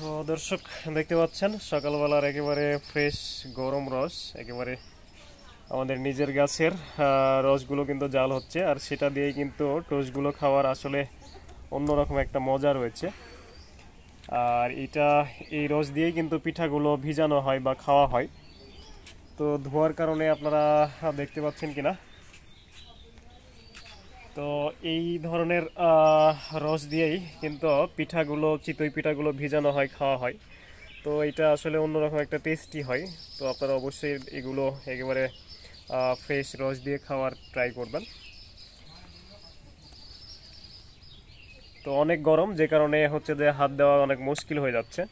তো দর্শক দেখতে পাচ্ছেন সকালবেলার একেবারে ফ্রেশ গরম রস একেবারে আমাদের নিজের গাছের রসগুলো কিন্তু জাল হচ্ছে, আর সেটা দিয়েই কিন্তু টোস্টগুলো খাওয়ার আসলে অন্যরকম একটা মজা রয়েছে। আর এই রস দিয়েই কিন্তু পিঠাগুলো ভিজানো হয় বা খাওয়া হয়। তো ধোয়ার কারণে আপনারা দেখতে পাচ্ছেন কিনা, তো এই ধরনের রস দিয়েই কিন্তু চিতই পিঠাগুলো ভিজানো হয়, খাওয়া হয়। তো এটা আসলে অন্যরকম একটা টেস্টি হয়। তো আপনারা অবশ্যই এগুলো একেবারে ফ্রেশ রস দিয়ে খাওয়ার ট্রাই করবেন। তো অনেক গরম, যে কারণে হচ্ছে যে হাত দেওয়া অনেক মুশকিল হয়ে যাচ্ছে।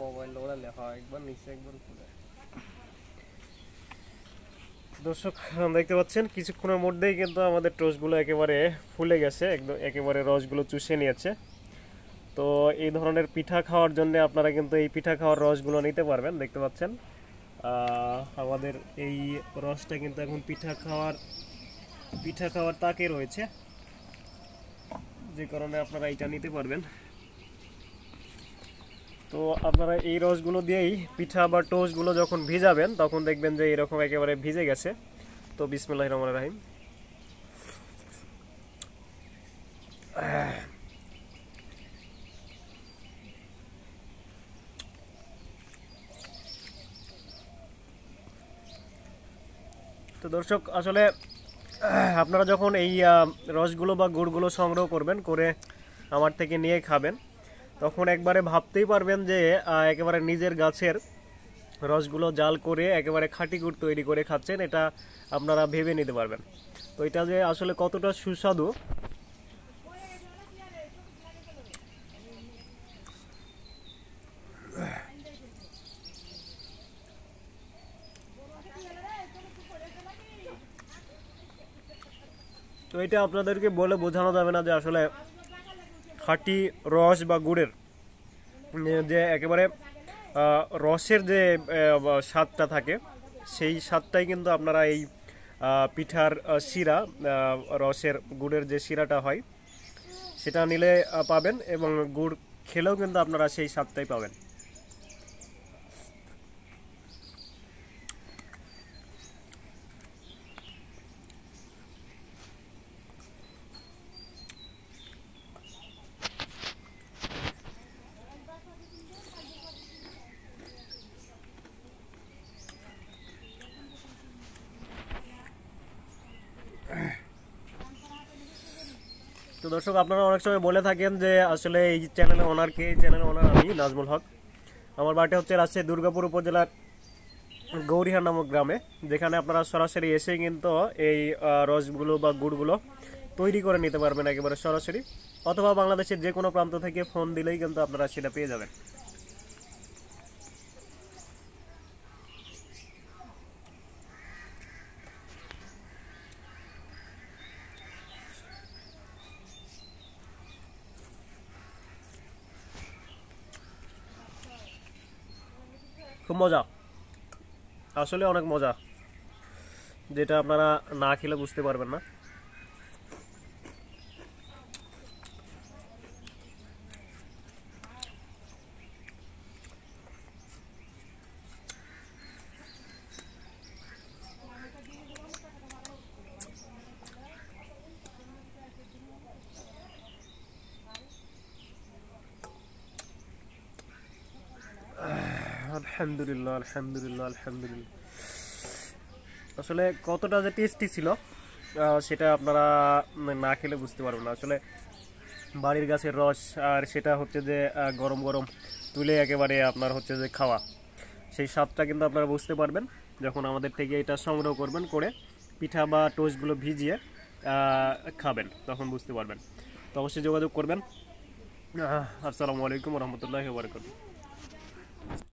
মোবাইল ওড়ালে হয় একবার নিচে একবার উপরে। দর্শক দেখতে পাচ্ছেন কিছুক্ষণের মধ্যেই কিন্তু আমাদের টোস্টগুলো একেবারে ফুলে গেছে, একদম একেবারে রসগুলো চুষে নিয়েছে। তো এই ধরনের পিঠা খাওয়ার জন্য আপনারা কিন্তু এই পিঠা খাওয়ার রসগুলো নিতে পারবেন। দেখতে পাচ্ছেন আমাদের এই রসটা কিন্তু এখন পিঠা খাওয়ার তাকে রয়েছে, যে কারণে আপনারা এটা নিতে পারবেন। তো আপনারা এই রসগুলো দিয়েই পিঠা বা টোস্টগুলো যখন ভিজাবেন তখন দেখবেন যে এরকম একেবারে ভিজে গেছে। তো বিসমিল্লাহির রহমানির রহিম। তো দর্শক আসলে আপনারা যখন এই রসগুলো বা গুড়গুলো সংগ্রহ করবেন, করে আমার থেকে নিয়ে খাবেন, তখন একবারে ভাবতেই পারবেন যে একেবারে নিজের গাছের রসগুলো জাল করে একেবারে খাঁটি গুড় তৈরি করে খাচ্ছেন, এটা আপনারা ভেবে নিতে পারবেন। তো এটা যে আসলে কতটা সুস্বাদু, তো এটা আপনাদেরকে বলে বোঝানো যাবে না যে আসলে খাঁটি রস বা গুড়ের যে একেবারে রসের যে স্বাদটা থাকে, সেই স্বাদটাই কিন্তু আপনারা এই পিঠার শিরা, রসের গুড়ের যে শিরাটা হয় সেটা নিলে পাবেন, এবং গুড় খেলেও কিন্তু আপনারা সেই স্বাদটাই পাবেন। তো দর্শক আপনারা অনেক সময় বলে থাকেন যে আসলে এই চ্যানেলের ওনার কে? এই চ্যানেলের ওনার আমি নাজমুল হক। আমার বাড়িটা হচ্ছে রাজশাহী দুর্গাপুর উপজেলার গৌরিহার নামক গ্রামে, যেখানে আপনারা সরাসরি এসে কিন্তু এই রসগুলো বা গুড়গুলো তৈরি করে নিতে পারবেন একেবারে সরাসরি, অথবা বাংলাদেশের যে কোনো প্রান্ত থেকে ফোন দিলেই কিন্তু আপনারা সেটা পেয়ে যাবেন। খুব মজা, আসলে অনেক মজা, যেটা আপনারা না খেলে বুঝতে পারবেন না। আলহামদুলিল্লাহ, আলহামদুলিল্লাহ, আলহামদুলিল্লাহ। আসলে কতটা যে টেস্টি ছিল সেটা আপনারা না খেলে বুঝতে পারবেন না। আসলে বাড়ির গাছের রস, আর সেটা হচ্ছে যে গরম গরম তুলে একেবারে আপনার হচ্ছে যে খাওয়া, সেই স্বাদটা কিন্তু আপনারা বুঝতে পারবেন যখন আমাদের থেকে এটা সংগ্রহ করবেন, করে পিঠা বা টোস্টগুলো ভিজিয়ে খাবেন, তখন বুঝতে পারবেন। তো অবশ্যই যোগাযোগ করবেন। আসসালামু আলাইকুম রহমতুল্লাহি ওয়া বারাকাতুহু।